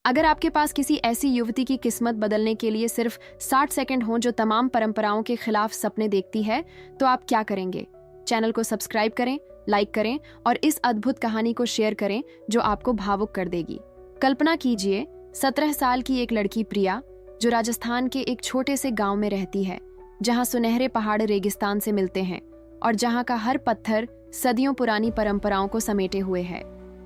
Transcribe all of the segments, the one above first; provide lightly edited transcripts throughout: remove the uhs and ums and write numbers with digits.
अगर आपके पास किसी ऐसी युवती की किस्मत बदलने के लिए सिर्फ 60 सेकंड हों जो तमाम परंपराओं के खिलाफ सपने देखती है, तो आप क्या करेंगे? चैनल को सब्सक्राइब करें, लाइक करें और इस अद्भुत कहानी को शेयर करें जो आपको भावुक कर देगी। कल्पना कीजिए 17 साल की एक लड़की प्रिया, जो राजस्थान के एक छोटे से गांव में रहती है, जहां सुनहरे पहाड़ रेगिस्तान से मिलते हैं और जहां का हर पत्थर सदियों पुरानी परंपराओं को समेटे हुए है।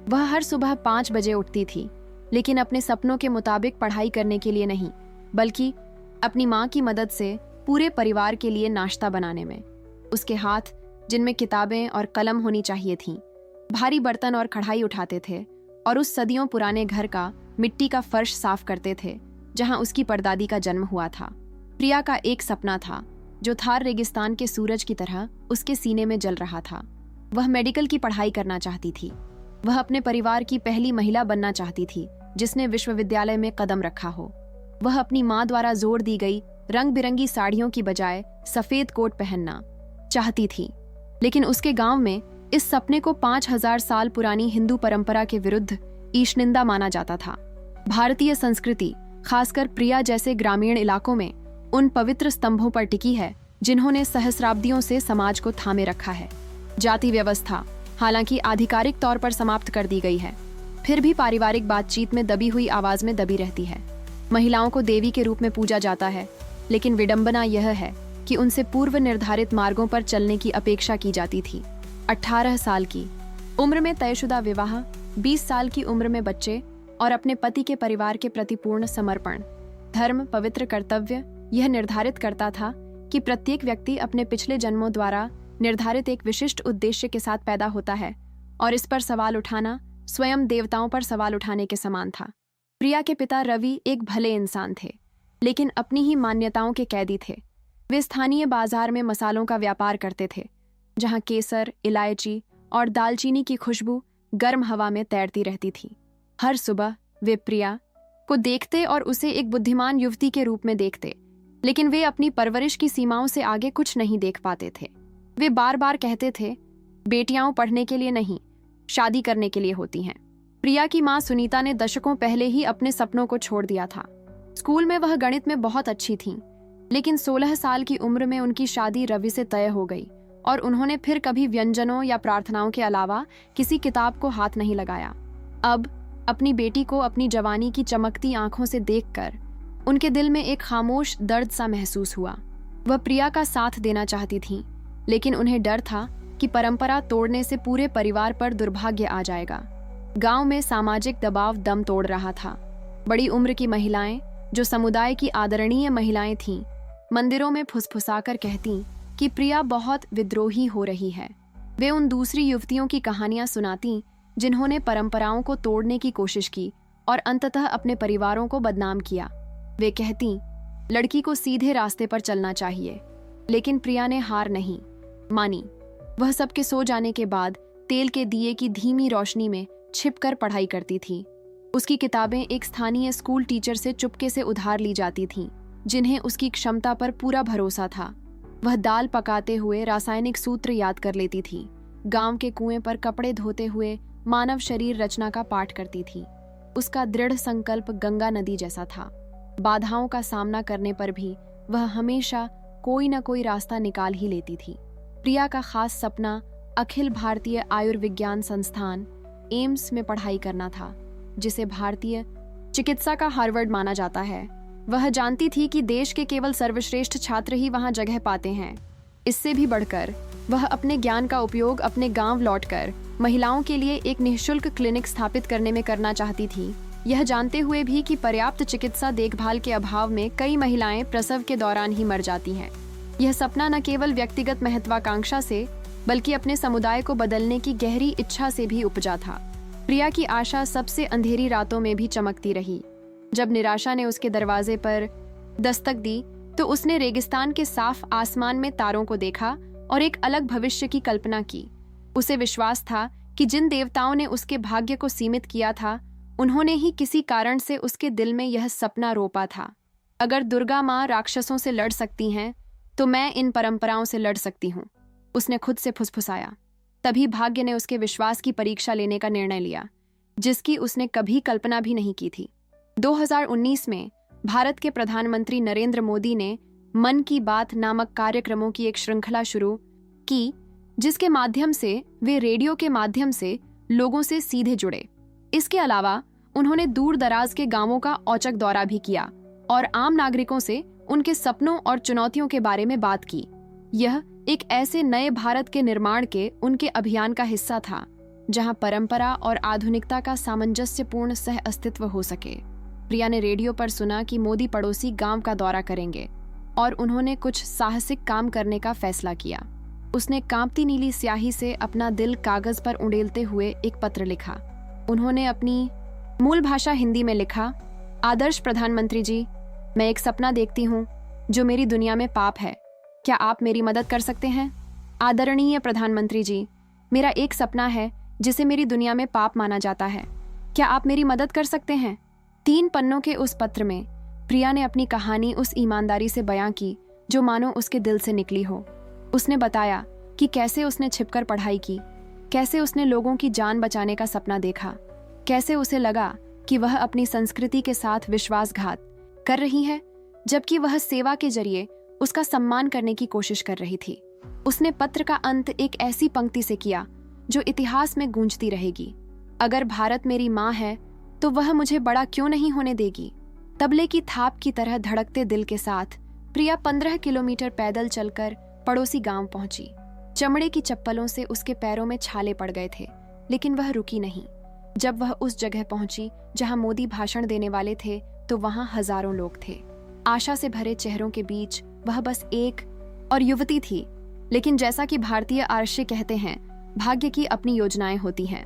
वह हर सुबह 5 बजे उठती थी, लेकिन अपने सपनों के मुताबिक पढ़ाई करने के लिए नहीं, बल्कि अपनी माँ की मदद से पूरे परिवार के लिए नाश्ता बनाने में। उसके हाथ, जिनमें किताबें और कलम होनी चाहिए थीं, भारी बर्तन और कढ़ाई उठाते थे और उस सदियों पुराने घर का मिट्टी का फर्श साफ करते थे जहां उसकी परदादी का जन्म हुआ था। प्रिया का एक सपना था जो थार रेगिस्तान के सूरज की तरह उसके सीने में जल रहा था। वह मेडिकल की पढ़ाई करना चाहती थी। वह अपने परिवार की पहली महिला बनना चाहती थी जिसने विश्वविद्यालय में कदम रखा हो। वह अपनी माँ द्वारा जोर दी गई रंग बिरंगी साड़ियों की बजाय सफेद कोट पहनना चाहती थी, लेकिन उसके गांव में इस सपने को 5000 साल पुरानी हिंदू परंपरा के विरुद्ध ईशनिंदा माना जाता था। भारतीय संस्कृति, खासकर प्रिया जैसे ग्रामीण इलाकों में, उन पवित्र स्तंभों पर टिकी है जिन्होंने सहस्राब्दियों से समाज को थामे रखा है। जाति व्यवस्था हालांकि आधिकारिक तौर पर समाप्त कर दी गई है, फिर भी पारिवारिक बातचीत में दबी हुई आवाज में दबी रहती है। महिलाओं को देवी के रूप में पूजा जाता है, लेकिन विडंबना यह है कि उनसे पूर्व निर्धारित मार्गों पर चलने की अपेक्षा की जाती थी। 18 साल की उम्र में तयशुदा विवाह, 20 साल की उम्र में बच्चे और अपने पति के परिवार के प्रति पूर्ण समर्पण। धर्म, पवित्र कर्तव्य, यह निर्धारित करता था कि प्रत्येक व्यक्ति अपने पिछले जन्मों द्वारा निर्धारित एक विशिष्ट उद्देश्य के साथ पैदा होता है और इस पर सवाल उठाना स्वयं देवताओं पर सवाल उठाने के समान था। प्रिया के पिता रवि एक भले इंसान थे, लेकिन अपनी ही मान्यताओं के कैदी थे। वे स्थानीय बाजार में मसालों का व्यापार करते थे, जहां केसर, इलायची और दालचीनी की खुशबू गर्म हवा में तैरती रहती थी। हर सुबह वे प्रिया को देखते और उसे एक बुद्धिमान युवती के रूप में देखते, लेकिन वे अपनी परवरिश की सीमाओं से आगे कुछ नहीं देख पाते थे। वे बार बार कहते थे, बेटियां पढ़ने के लिए नहीं, शादी करने के लिए होती हैं। प्रिया की मां सुनीता ने दशकों पहले ही अपने सपनों को छोड़ दिया था। स्कूल में वह गणित में बहुत अच्छी थीं, लेकिन 16 साल की उम्र में उनकी शादी रवि से तय हो गई और उन्होंने फिर कभी व्यंजनों या प्रार्थनाओं के अलावा किसी किताब को हाथ नहीं लगाया। अब अपनी बेटी को अपनी जवानी की चमकती आंखों से देखकर उनके दिल में एक खामोश दर्द सा महसूस हुआ। वह प्रिया का साथ देना चाहती थीं, लेकिन उन्हें डर था कि परंपरा तोड़ने से पूरे परिवार पर दुर्भाग्य आ जाएगा। गांव में सामाजिक दबाव दम तोड़ रहा था। बड़ी उम्र की महिलाएं, जो समुदाय की आदरणीय महिलाएं थीं, मंदिरों में फुसफुसाकर कहतीं कि प्रिया बहुत विद्रोही हो रही है। वे उन दूसरी युवतियों की कहानियां सुनातीं जिन्होंने परंपराओं को तोड़ने की कोशिश की और अंततः अपने परिवारों को बदनाम किया। वे कहतीं, लड़की को सीधे रास्ते पर चलना चाहिए, लेकिन प्रिया ने हार नहीं मानी। वह सबके सो जाने के बाद तेल के दिए की धीमी रोशनी में छिपकर पढ़ाई करती थी। उसकी किताबें एक स्थानीय स्कूल टीचर से चुपके से उधार ली जाती थीं, जिन्हें उसकी क्षमता पर पूरा भरोसा था। वह दाल पकाते हुए रासायनिक सूत्र याद कर लेती थी, गांव के कुएं पर कपड़े धोते हुए मानव शरीर रचना का पाठ करती थी। उसका दृढ़ संकल्प गंगा नदी जैसा था। बाधाओं का सामना करने पर भी वह हमेशा कोई न कोई रास्ता निकाल ही लेती थी। प्रिया का खास सपना अखिल भारतीय आयुर्विज्ञान संस्थान एम्स में पढ़ाई करना था, जिसे भारतीय चिकित्सा का हार्वर्ड माना जाता है। वह जानती थी कि देश के केवल सर्वश्रेष्ठ छात्र ही वहां जगह पाते हैं। इससे भी बढ़कर वह अपने ज्ञान का उपयोग अपने गांव लौटकर महिलाओं के लिए एक निःशुल्क क्लिनिक स्थापित करने में करना चाहती थी, यह जानते हुए भी कि पर्याप्त चिकित्सा देखभाल के अभाव में कई महिलाएं प्रसव के दौरान ही मर जाती हैं। यह सपना न केवल व्यक्तिगत महत्वाकांक्षा से, बल्कि अपने समुदाय को बदलने की गहरी इच्छा से भी उपजा था। प्रिया की आशा सबसे अंधेरी रातों में भी चमकती रही। जब निराशा ने उसके दरवाजे पर दस्तक दी, तो उसने रेगिस्तान के साफ आसमान में तारों को देखा और एक अलग भविष्य की कल्पना की। उसे विश्वास था कि जिन देवताओं ने उसके भाग्य को सीमित किया था, उन्होंने ही किसी कारण से उसके दिल में यह सपना रोपा था। अगर दुर्गा माँ राक्षसों से लड़ सकती हैं, तो मैं इन परंपराओं से लड़ सकती हूँ, उसने खुद से फुसफुसाया। तभी भाग्य ने उसके विश्वास की परीक्षा लेने का निर्णय लिया, जिसकी उसने कभी कल्पना भी नहीं की थी। 2019 में भारत के प्रधानमंत्री नरेंद्र मोदी ने मन की बात नामक कार्यक्रमों की एक श्रृंखला शुरू की, जिसके माध्यम से वे रेडियो के माध्यम से लोगों से सीधे जुड़े। इसके अलावा उन्होंने दूर दराज के गांवों का औचक दौरा भी किया और आम नागरिकों से उनके सपनों और चुनौतियों के बारे में बात की। यह एक ऐसे नए भारत के निर्माण के उनके अभियान का हिस्सा था जहां परंपरा और आधुनिकता का सामंजस्यपूर्ण सह अस्तित्व हो सके। प्रिया ने रेडियो पर सुना कि मोदी पड़ोसी गांव का दौरा करेंगे और उन्होंने कुछ साहसिक काम करने का फैसला किया। उसने कांपती नीली स्याही से अपना दिल कागज पर उंडेलते हुए एक पत्र लिखा। उन्होंने अपनी मूल भाषा हिंदी में लिखा, आदर्श प्रधानमंत्री जी, मैं एक सपना देखती हूँ जो मेरी दुनिया में पाप है। क्या आप मेरी मदद कर सकते हैं? आदरणीय प्रधानमंत्री जी, मेरा एक सपना है जिसे मेरी दुनिया में पाप माना जाता है। क्या आप मेरी मदद कर सकते हैं? 3 पन्नों के उस पत्र में प्रिया ने अपनी कहानी उस ईमानदारी से बयां की जो मानो उसके दिल से निकली हो। उसने बताया कि कैसे उसने छिपकर पढ़ाई की, कैसे उसने लोगों की जान बचाने का सपना देखा, कैसे उसे लगा कि वह अपनी संस्कृति के साथ विश्वासघात कर रही है, जबकि वह सेवा के जरिए उसका सम्मान करने की कोशिश कर रही थी। उसने पत्र का अंत एक ऐसी पंक्ति से किया जो इतिहास में गूंजती रहेगी, अगर भारत मेरी माँ है तो वह मुझे बड़ा क्यों नहीं होने देगी। तबले की थाप की तरह धड़कते दिल के साथ प्रिया 15 किलोमीटर पैदल चलकर पड़ोसी गांव पहुंची। चमड़े की चप्पलों से उसके पैरों में छाले पड़ गए थे, लेकिन वह रुकी नहीं। जब वह उस जगह पहुंची जहां मोदी भाषण देने वाले थे तो वहां हजारों लोग थे। आशा से भरे चेहरों के बीच वह बस एक और युवती थी, लेकिन जैसा कि भारतीय आरक्षी कहते हैं, भाग्य की अपनी योजनाएं होती हैं।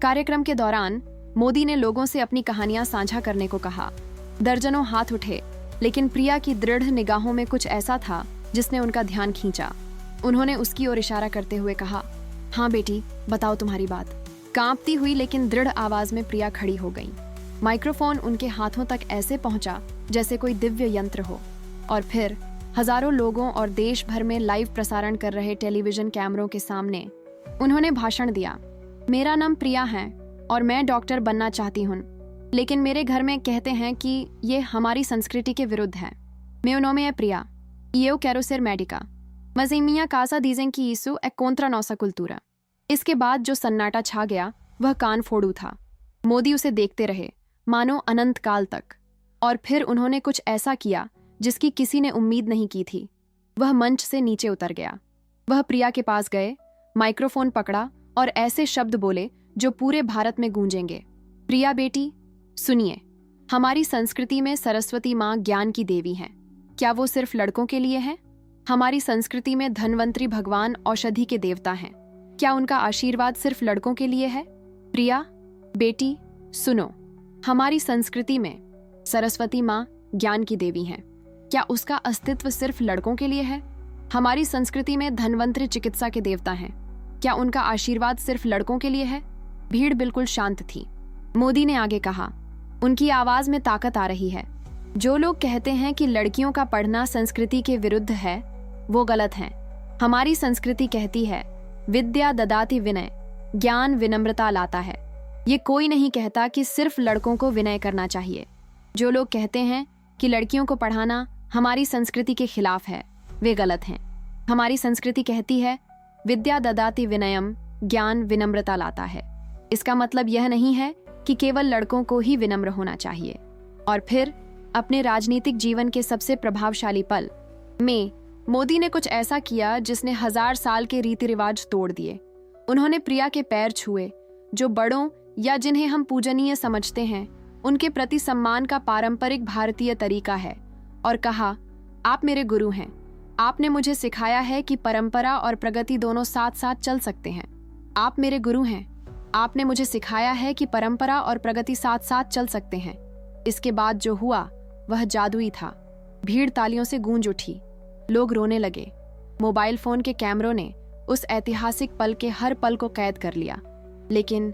कार्यक्रम के दौरान मोदी ने लोगों से अपनी कहानियां साझा करने को कहा। दर्जनों हाथ उठे, लेकिन प्रिया की दृढ़ निगाहों में कुछ ऐसा था जिसने उनका ध्यान खींचा। उन्होंने उसकी ओर इशारा करते हुए कहा, हाँ बेटी, बताओ तुम्हारी बात। कांपती हुई लेकिन दृढ़ आवाज में प्रिया खड़ी हो गई। माइक्रोफोन उनके हाथों तक ऐसे पहुंचा जैसे कोई दिव्य यंत्र हो, और फिर हजारों लोगों और देश भर में लाइव प्रसारण कर रहे टेलीविजन कैमरों के सामने उन्होंने भाषण दिया। मेरा नाम प्रिया है और मैं डॉक्टर बनना चाहती हूँ, लेकिन मेरे घर में कहते हैं कि ये हमारी संस्कृति के विरुद्ध है। Meu nome é Priya e eu quero ser médica, mas em minha casa dizem que isso é contra nossa cultura। इसके बाद जो सन्नाटा छा गया वह कान फोड़ू था। मोदी उसे देखते रहे मानो अनंत काल तक, और फिर उन्होंने कुछ ऐसा किया जिसकी किसी ने उम्मीद नहीं की थी। वह मंच से नीचे उतर गया। वह प्रिया के पास गए, माइक्रोफोन पकड़ा और ऐसे शब्द बोले जो पूरे भारत में गूंजेंगे। प्रिया बेटी, सुनिए, हमारी संस्कृति में सरस्वती माँ ज्ञान की देवी है। क्या वो सिर्फ लड़कों के लिए है? हमारी संस्कृति में धन्वंतरी भगवान औषधि के देवता हैं। क्या उनका आशीर्वाद सिर्फ लड़कों के लिए है? प्रिया बेटी, सुनो, हमारी संस्कृति में सरस्वती माँ ज्ञान की देवी हैं। क्या उसका अस्तित्व सिर्फ लड़कों के लिए है? हमारी संस्कृति में धन्वंतरी चिकित्सा के देवता हैं। क्या उनका आशीर्वाद सिर्फ लड़कों के लिए है? भीड़ बिल्कुल शांत थी। मोदी ने आगे कहा, उनकी आवाज में ताकत आ रही है। जो लोग कहते हैं कि लड़कियों का पढ़ना संस्कृति के विरुद्ध है, वो गलत हैं। हमारी संस्कृति कहती है, विद्या ददाति विनय, ज्ञान विनम्रता लाता है। ये कोई नहीं कहता कि सिर्फ लड़कों को विनय करना चाहिए। जो लोग कहते हैं कि लड़कियों को पढ़ाना हमारी संस्कृति के खिलाफ है, वे गलत हैं। हमारी संस्कृति कहती है, विद्या ददाति विनयम, ज्ञान विनम्रता लाता है। इसका मतलब यह नहीं है कि केवल लड़कों को ही विनम्र होना चाहिए। और फिर अपने राजनीतिक जीवन के सबसे प्रभावशाली पल में मोदी ने कुछ ऐसा किया जिसने 1000 साल के रीति रिवाज तोड़ दिए। उन्होंने प्रिया के पैर छुए, जो बड़ों या जिन्हें हम पूजनीय समझते हैं उनके प्रति सम्मान का पारंपरिक भारतीय तरीका है, और कहा, आप मेरे गुरु हैं। आपने मुझे सिखाया है कि परंपरा और प्रगति दोनों साथ साथ चल सकते हैं। आप मेरे गुरु हैं। आपने मुझे सिखाया है कि परंपरा और प्रगति साथ साथ चल सकते हैं। इसके बाद जो हुआ वह जादुई था। भीड़ तालियों से गूंज उठी। लोग रोने लगे। मोबाइल फोन के कैमरों ने उस ऐतिहासिक पल के हर पल को कैद कर लिया। लेकिन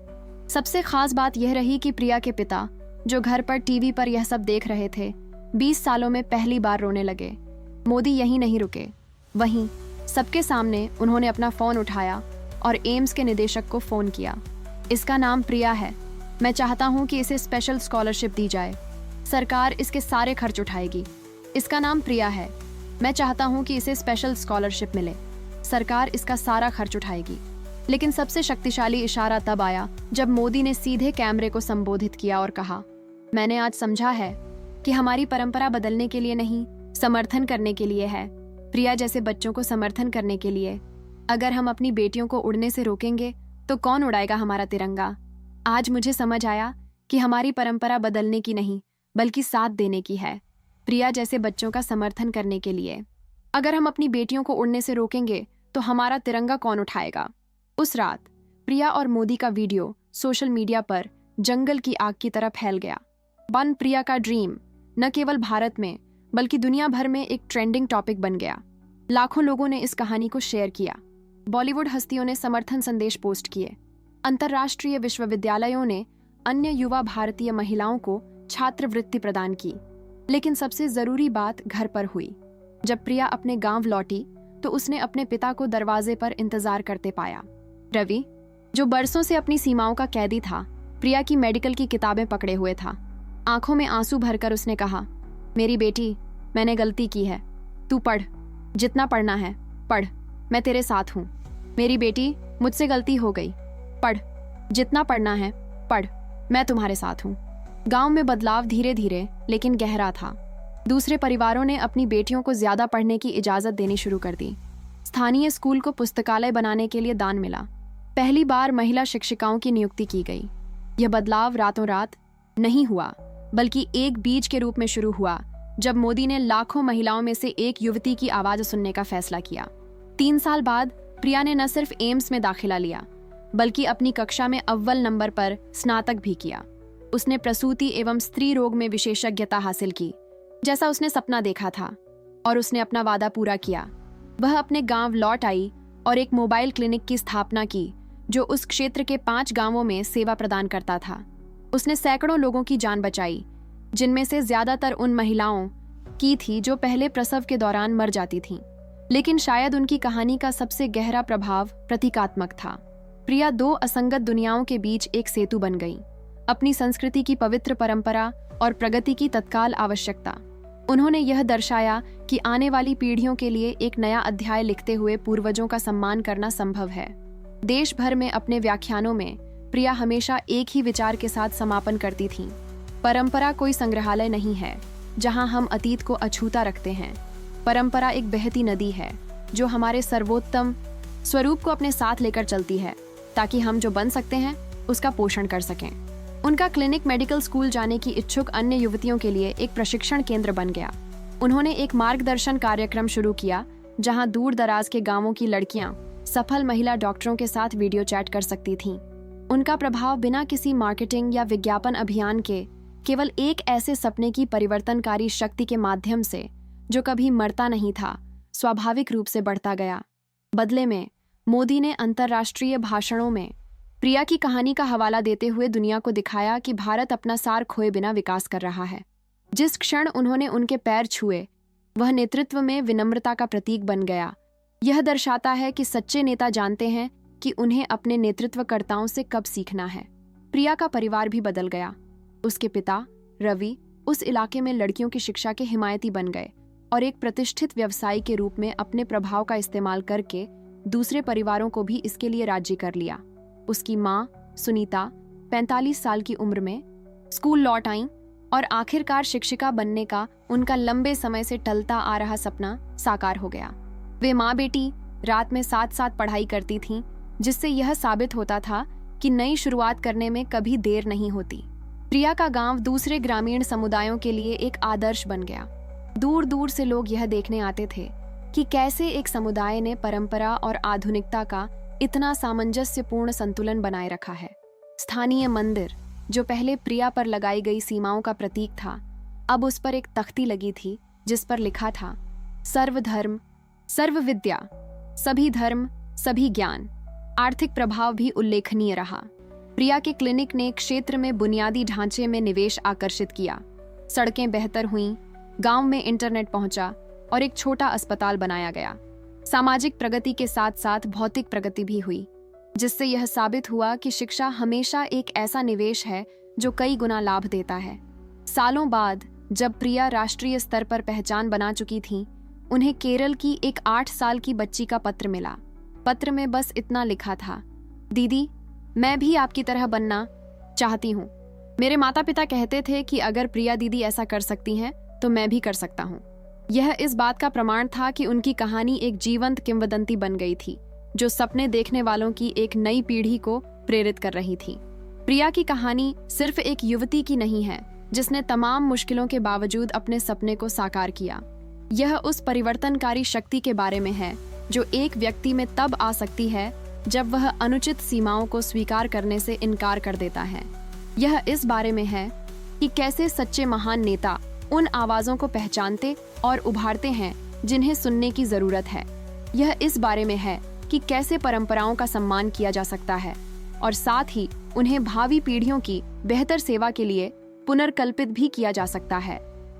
सबसे खास बात यह रही कि प्रिया के पिता, जो घर पर टीवी पर यह सब देख रहे थे, 20 सालों में पहली बार रोने लगे। मोदी यहीं नहीं रुके। वहीं सबके सामने उन्होंने अपना फोन उठाया और एम्स के निदेशक को फोन किया। इसका नाम प्रिया है। मैं चाहता हूं कि इसे स्पेशल स्कॉलरशिप दी जाए। सरकार इसके सारे खर्च उठाएगी। इसका नाम प्रिया है। मैं चाहता हूँ कि इसे स्पेशल स्कॉलरशिप मिले। सरकार इसका सारा खर्च उठाएगी। लेकिन सबसे शक्तिशाली इशारा तब आया जब मोदी ने सीधे कैमरे को संबोधित किया और कहा, मैंने आज समझा है कि हमारी परंपरा बदलने के लिए नहीं, समर्थन करने के लिए है। प्रिया जैसे बच्चों को समर्थन करने के लिए। अगर हम अपनी बेटियों को उड़ने से रोकेंगे तो कौन उड़ाएगा हमारा तिरंगा? आज मुझे समझ आया कि हमारी परंपरा बदलने की नहीं, बल्कि साथ देने की है, प्रिया जैसे बच्चों का समर्थन करने के लिए। अगर हम अपनी बेटियों को उड़ने से रोकेंगे तो हमारा तिरंगा कौन उठाएगा? उस रात प्रिया और मोदी का वीडियो सोशल मीडिया पर जंगल की आग की तरह फैल गया। बन प्रिया का ड्रीम न केवल भारत में बल्कि दुनिया भर में एक ट्रेंडिंग टॉपिक बन गया। लाखों लोगों ने इस कहानी को शेयर किया। बॉलीवुड हस्तियों ने समर्थन संदेश पोस्ट किए। अंतर्राष्ट्रीय विश्वविद्यालयों ने अन्य युवा भारतीय महिलाओं को छात्रवृत्ति प्रदान की। लेकिन सबसे जरूरी बात घर पर हुई। जब प्रिया अपने गांव लौटी तो उसने अपने पिता को दरवाजे पर इंतजार करते पाया। रवि, जो बरसों से अपनी सीमाओं का कैदी था, प्रिया की मेडिकल की किताबें पकड़े हुए था। आंखों में आंसू भरकर उसने कहा, मेरी बेटी, मैंने गलती की है। तू पढ़, जितना पढ़ना है पढ़, मैं तेरे साथ हूँ। मेरी बेटी, मुझसे गलती हो गई। पढ़, जितना पढ़ना है पढ़, मैं तुम्हारे साथ हूँ। गांव में बदलाव धीरे धीरे लेकिन गहरा था। दूसरे परिवारों ने अपनी बेटियों को ज्यादा पढ़ने की इजाजत देनी शुरू कर दी। स्थानीय स्कूल को पुस्तकालय बनाने के लिए दान मिला। पहली बार महिला शिक्षिकाओं की नियुक्ति की गई। यह बदलाव रातों रात नहीं हुआ, बल्कि एक बीज के रूप में शुरू हुआ जब मोदी ने लाखों महिलाओं में से एक युवती की आवाज सुनने का फैसला किया। 3 साल बाद प्रिया ने न सिर्फ एम्स में दाखिला लिया, बल्कि अपनी कक्षा में अव्वल नंबर पर स्नातक भी किया। उसने प्रसूति एवं स्त्री रोग में विशेषज्ञता हासिल की, जैसा उसने सपना देखा था, और उसने अपना वादा पूरा किया। वह अपने गांव लौट आई और एक मोबाइल क्लिनिक की स्थापना की जो उस क्षेत्र के 5 गांवों में सेवा प्रदान करता था। उसने सैकड़ों लोगों की जान बचाई, जिनमें से ज्यादातर उन महिलाओं की थी जो पहले प्रसव के दौरान मर जाती थीं। लेकिन शायद उनकी कहानी का सबसे गहरा प्रभाव प्रतीकात्मक था। प्रिया 2 असंगत दुनियाओं के बीच एक सेतु बन गई, अपनी संस्कृति की पवित्र परंपरा और प्रगति की तत्काल आवश्यकता। उन्होंने यह दर्शाया कि आने वाली पीढ़ियों के लिए एक नया अध्याय लिखते हुए पूर्वजों का सम्मान करना संभव है। देश भर में अपने व्याख्यानों में प्रिया हमेशा एक ही विचार के साथ समापन करती थीं। परंपरा कोई संग्रहालय नहीं है जहां हम अतीत को अछूता रखते हैं। परंपरा एक बहती नदी है जो हमारे सर्वोत्तम स्वरूप को अपने साथ लेकर चलती है, ताकि हम जो बन सकते हैं उसका पोषण कर सकें। उनका क्लिनिक मेडिकल स्कूल जाने की इच्छुक अन्य युवतियों के लिए एक प्रशिक्षण केंद्र बन गया। उन्होंने एक मार्गदर्शन कार्यक्रम शुरू किया जहां दूर दराज के गांवों की लड़कियां सफल महिला डॉक्टरों के साथ वीडियो चैट कर सकती थीं। उनका प्रभाव बिना किसी मार्केटिंग या विज्ञापन अभियान के केवल एक ऐसे सपने की परिवर्तनकारी शक्ति के माध्यम से जो कभी मरता नहीं था, स्वाभाविक रूप से बढ़ता गया। बदले में मोदी ने अंतर्राष्ट्रीय भाषणों में प्रिया की कहानी का हवाला देते हुए दुनिया को दिखाया कि भारत अपना सार खोए बिना विकास कर रहा है। जिस क्षण उन्होंने उनके पैर छुए, वह नेतृत्व में विनम्रता का प्रतीक बन गया। यह दर्शाता है कि सच्चे नेता जानते हैं कि उन्हें अपने नेतृत्वकर्ताओं से कब सीखना है। प्रिया का परिवार भी बदल गया। उसके पिता रवि उस इलाके में लड़कियों की शिक्षा के हिमायती बन गए और एक प्रतिष्ठित व्यवसायी के रूप में अपने प्रभाव का इस्तेमाल करके दूसरे परिवारों को भी इसके लिए राजी कर लिया। उसकी माँ सुनीता 45 साल की उम्र में स्कूल लौट आईं और आखिरकार शिक्षिका बनने का उनका लंबे समय से टलता आ रहा सपना साकार हो गया। वे माँ बेटी रात में साथ साथ पढ़ाई करती थीं, जिससे यह साबित होता था कि नई शुरुआत करने में कभी देर नहीं होती। प्रिया का गांव दूसरे ग्रामीण समुदायों के लिए एक आदर्श बन गया। दूर दूर से लोग यह देखने आते थे कि कैसे एक समुदाय ने परंपरा और आधुनिकता का इतना सामंजस्यपूर्ण संतुलन बनाए रखा है। स्थानीय मंदिर, जो पहले प्रिया पर लगाई गई सीमाओं का प्रतीक था, अब उस पर एक तख्ती लगी थी जिस पर लिखा था, सर्वधर्म सर्व विद्या, सभी धर्म सभी ज्ञान। आर्थिक प्रभाव भी उल्लेखनीय रहा। प्रिया के क्लिनिक ने क्षेत्र में बुनियादी ढांचे में निवेश आकर्षित किया। सड़कें बेहतर हुईं, गांव में इंटरनेट पहुंचा और एक छोटा अस्पताल बनाया गया। सामाजिक प्रगति के साथ साथ भौतिक प्रगति भी हुई, जिससे यह साबित हुआ कि शिक्षा हमेशा एक ऐसा निवेश है जो कई गुना लाभ देता है। सालों बाद जब प्रिया राष्ट्रीय स्तर पर पहचान बना चुकी थीं, उन्हें केरल की एक 8 साल की बच्ची का पत्र मिला। पत्र में बस इतना लिखा था, दीदी, मैं भी आपकी तरह बनना चाहती हूँ। मेरे माता पिता कहते थे कि अगर प्रिया दीदी ऐसा कर सकती हैं तो मैं भी कर सकता हूँ। यह इस बात का प्रमाण था कि उनकी कहानी एक जीवंत किंवदंती बन गई थी, जो सपने देखने वालों की एक नई पीढ़ी को प्रेरित कर रही थी। प्रिया की कहानी सिर्फ एक युवती की नहीं है जिसने तमाम मुश्किलों के बावजूद अपने सपने को साकार किया। यह उस परिवर्तनकारी शक्ति के बारे में है जो एक व्यक्ति में तब आ सकती है जब वह अनुचित सीमाओं को स्वीकार करने से इनकार कर देता है। यह इस बारे में है कि कैसे सच्चे महान नेता उन आवाज़ों को पहचानते और उभारते हैं जिन्हें सुनने की ज़रूरत है। यह इस बारे में है कि कैसे परंपराओं का सम्मान किया जा सकता है और साथ ही उन्हें भावी पीढ़ियों की बेहतर सेवा के लिए पुनर्कल्पित भी किया जा सकता है।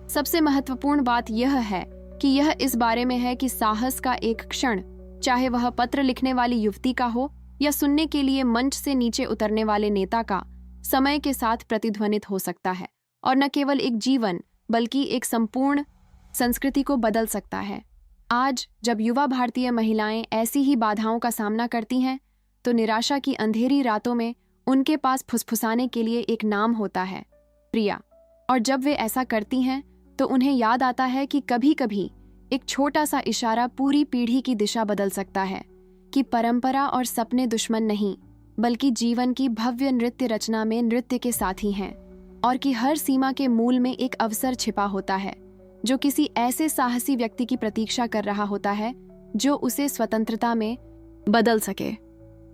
सबसे महत्वपूर्ण बात यह है कि यह इस बारे में है कि साहस का एक क्षण, चाहे वह पत्र लिखने वाली युवती का हो या सुनने के लिए मंच से नीचे उतरने वाले नेता का, समय के साथ प्रतिध्वनित हो सकता है और न केवल एक जीवन बल्कि एक संपूर्ण संस्कृति को बदल सकता है। आज जब युवा भारतीय महिलाएं ऐसी ही बाधाओं का सामना करती हैं, तो निराशा की अंधेरी रातों में उनके पास फुसफुसाने के लिए एक नाम होता है, प्रिया। और जब वे ऐसा करती हैं तो उन्हें याद आता है कि कभी-कभी एक छोटा सा इशारा पूरी पीढ़ी की दिशा बदल सकता है, कि परंपरा और सपने दुश्मन नहीं बल्कि जीवन की भव्य नृत्य रचना में नृत्य के साथी हैं, और कि हर सीमा के मूल में एक अवसर छिपा होता है जो किसी ऐसे साहसी व्यक्ति की प्रतीक्षा कर रहा होता है जो उसे स्वतंत्रता में बदल सके।